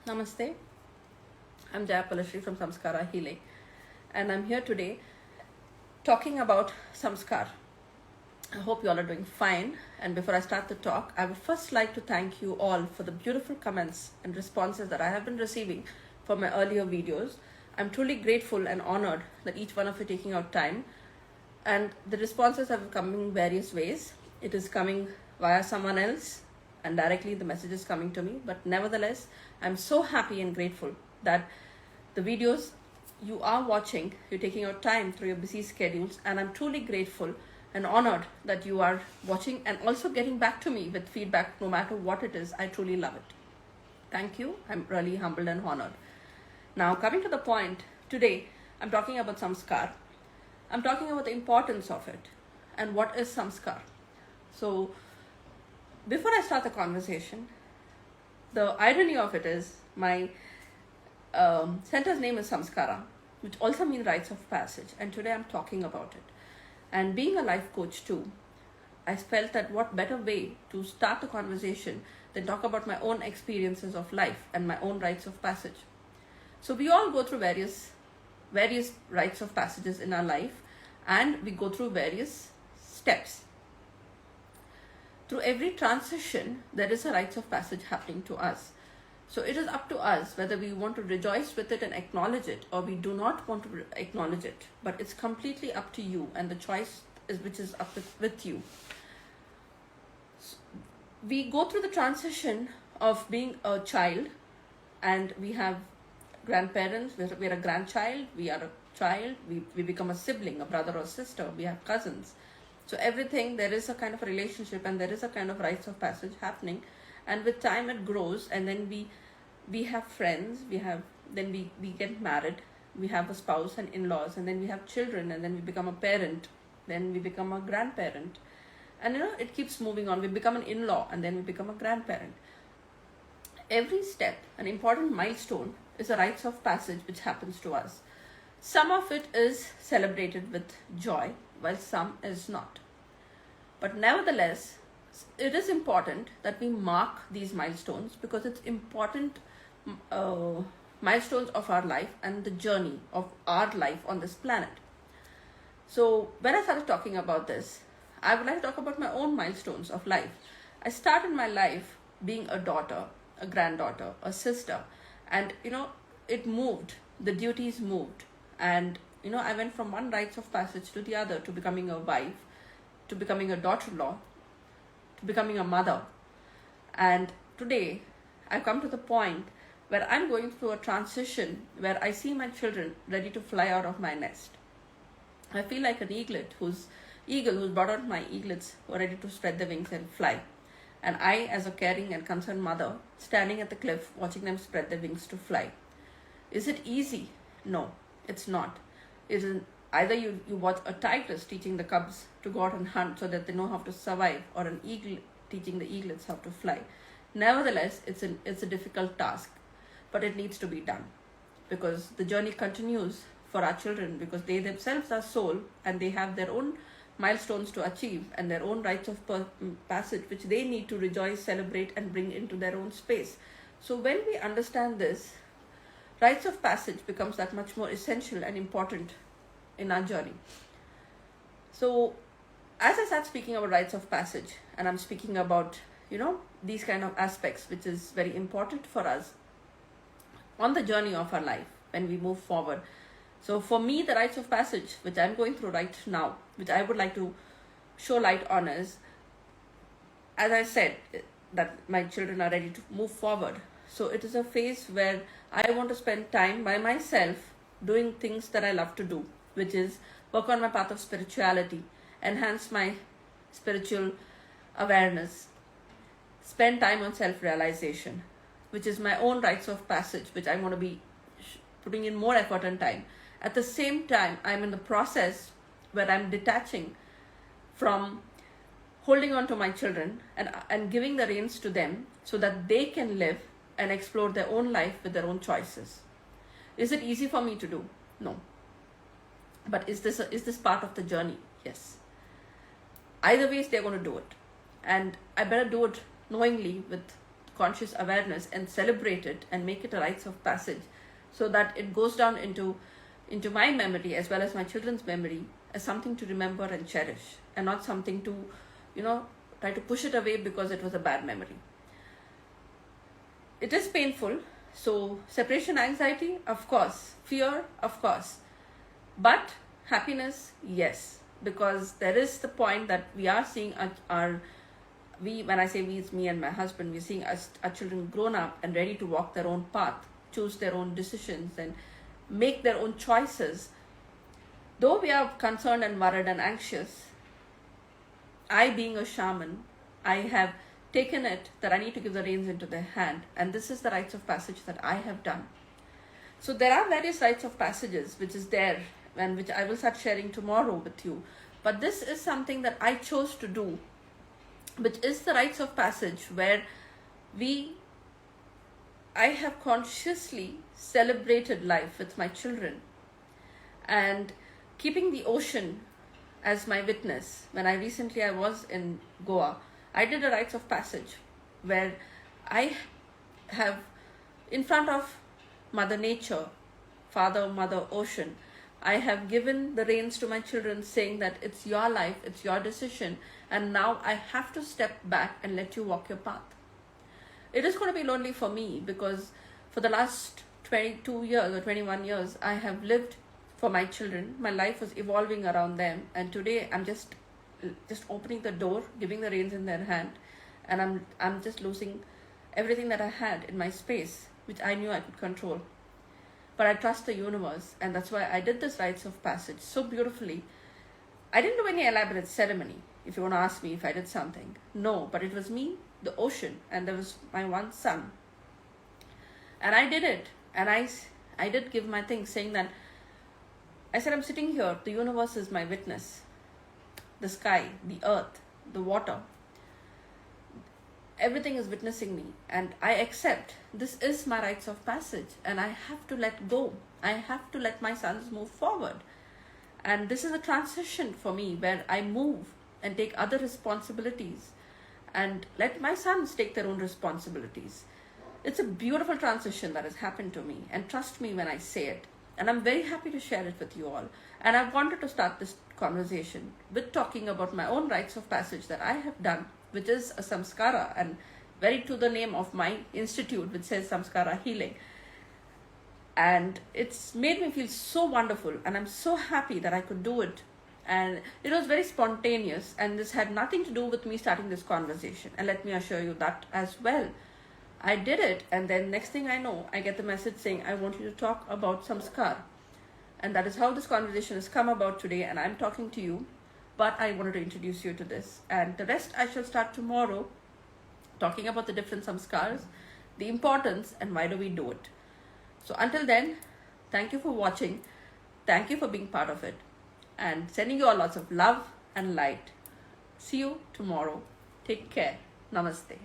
Namaste. I'm Jayapalashrianil from Samskaar Healing, and I'm here today talking about Samskaar. I hope you all are doing fine. And before I start the talk, I would first like to thank you all for the beautiful comments and responses that I have been receiving for my earlier videos. I'm truly grateful and honored that each one of you taking out time. And the responses have come in various ways. It is coming via someone else, and directly the message is coming to me. But nevertheless, I'm so happy and grateful that the videos you are watching, you're taking out time through your busy schedules, and I'm truly grateful and honored that you are watching and also getting back to me with feedback no matter what it is. I truly love it. Thank you. I'm really humbled and honored. Now, coming to the point, today I'm talking about Samskaar. I'm talking about the importance of it and what is Samskaar. So, before I start the conversation, the irony of it is my center's name is Samskara, which also means rites of passage, and today I'm talking about it. And being a life coach too, I felt that what better way to start the conversation than talk about my own experiences of life and my own rites of passage. So we all go through various rites of passages in our life, and we go through various steps. Through every transition, there is a rites of passage happening to us. So it is up to us whether we want to rejoice with it and acknowledge it, or we do not want to acknowledge it. But it's completely up to you, and the choice is which is up with you. We go through the transition of being a child, and we have grandparents. We're a grandchild. We are a child. We become a sibling, a brother or sister. We have cousins. So everything, there is a kind of a relationship, and there is a kind of rites of passage happening. And with time it grows, and then we have friends, then we get married, we have a spouse and in-laws, and then we have children, and then we become a parent, then we become a grandparent. And it keeps moving on. We become an in-law, and then we become a grandparent. Every step, an important milestone, is a rites of passage which happens to us. Some of it is celebrated with joy, while some is not. But nevertheless, it is important that we mark these milestones, because it's important milestones of our life and the journey of our life on this planet. So when I started talking about this, I would like to talk about my own milestones of life. I started my life being a daughter, a granddaughter, a sister, and it moved, the duties moved, and I went from one rites of passage to the other, to becoming a wife, to becoming a daughter-in-law, to becoming a mother. And today I've come to the point where I'm going through a transition where I see my children ready to fly out of my nest. I feel like an eagle who's brought out my eaglets who are ready to spread their wings and fly. And I, as a caring and concerned mother, standing at the cliff watching them spread their wings to fly. Is it easy? No, it's not. It is either you watch a tigress teaching the cubs to go out and hunt so that they know how to survive, or an eagle teaching the eaglets how to fly. Nevertheless, it's a difficult task, but it needs to be done, because the journey continues for our children, because they themselves are soul, and they have their own milestones to achieve and their own rites of passage which they need to rejoice, celebrate, and bring into their own space. So when we understand this, rites of passage becomes that much more essential and important in our journey. So as I start speaking about rites of passage, and I'm speaking about these kind of aspects which is very important for us on the journey of our life when we move forward. So for me, the rites of passage which I'm going through right now, which I would like to show light on, is, as I said, that my children are ready to move forward. So it is a phase where I want to spend time by myself doing things that I love to do, which is work on my path of spirituality, enhance my spiritual awareness, spend time on self-realization, which is my own rites of passage, which I'm going to be putting in more effort and time. At the same time, I'm in the process where I'm detaching from holding on to my children and giving the reins to them so that they can live and explore their own life with their own choices. Is it easy for me to do? No. But is this part of the journey? Yes. Either ways, they're going to do it. And I better do it knowingly, with conscious awareness and celebrate it and make it a rites of passage, so that it goes down into my memory as well as my children's memory as something to remember and cherish, and not something to, try to push it away because it was a bad memory. It is painful. So separation anxiety, of course. Fear, of course. But happiness, yes. Because there is the point that we are seeing when I say we, it's me and my husband, we're seeing our children grown up and ready to walk their own path, choose their own decisions and make their own choices. Though we are concerned and worried and anxious, I, being a shaman, I have taken it that I need to give the reins into their hand, and this is the rites of passage that I have done. So there are various rites of passages which is there and which I will start sharing tomorrow with you. But this is something that I chose to do, which is the rites of passage where I have consciously celebrated life with my children and keeping the ocean as my witness. When I was in Goa, I did a rites of passage where I have, in front of Mother Nature, Father, Mother, Ocean, I have given the reins to my children, saying that it's your life, it's your decision, and now I have to step back and let you walk your path. It is going to be lonely for me because for the last 22 years or 21 years, I have lived for my children. My life was evolving around them, and today I'm just opening the door, giving the reins in their hand, and I'm just losing everything that I had in my space, which I knew I could control. But I trust the universe, and that's why I did this rites of passage so beautifully. I didn't do any elaborate ceremony, if you want to ask me if I did something. No, but it was me, the ocean, and there was my one son. And I did it, and I did give my thing, saying that, I said, I'm sitting here, the universe is my witness. The sky, the earth, the water, everything is witnessing me, and I accept this is my rites of passage, and I have to let go. I have to let my sons move forward. And this is a transition for me where I move and take other responsibilities and let my sons take their own responsibilities. It's a beautiful transition that has happened to me, and trust me when I say it. And I'm very happy to share it with you all. And I wanted to start this conversation with talking about my own rites of passage that I have done, which is a Samskara, and very to the name of my institute, which says Samskara Healing. And it's made me feel so wonderful, and I'm so happy that I could do it. And it was very spontaneous, and this had nothing to do with me starting this conversation. And let me assure you that as well. I did it, and then next thing I know, I get the message saying, I want you to talk about Samskaar. And that is how this conversation has come about today, and I'm talking to you, but I wanted to introduce you to this. And the rest I shall start tomorrow, talking about the different Samskaars, the importance, and why do we do it. So until then, thank you for watching, thank you for being part of it, and sending you all lots of love and light. See you tomorrow. Take care. Namaste.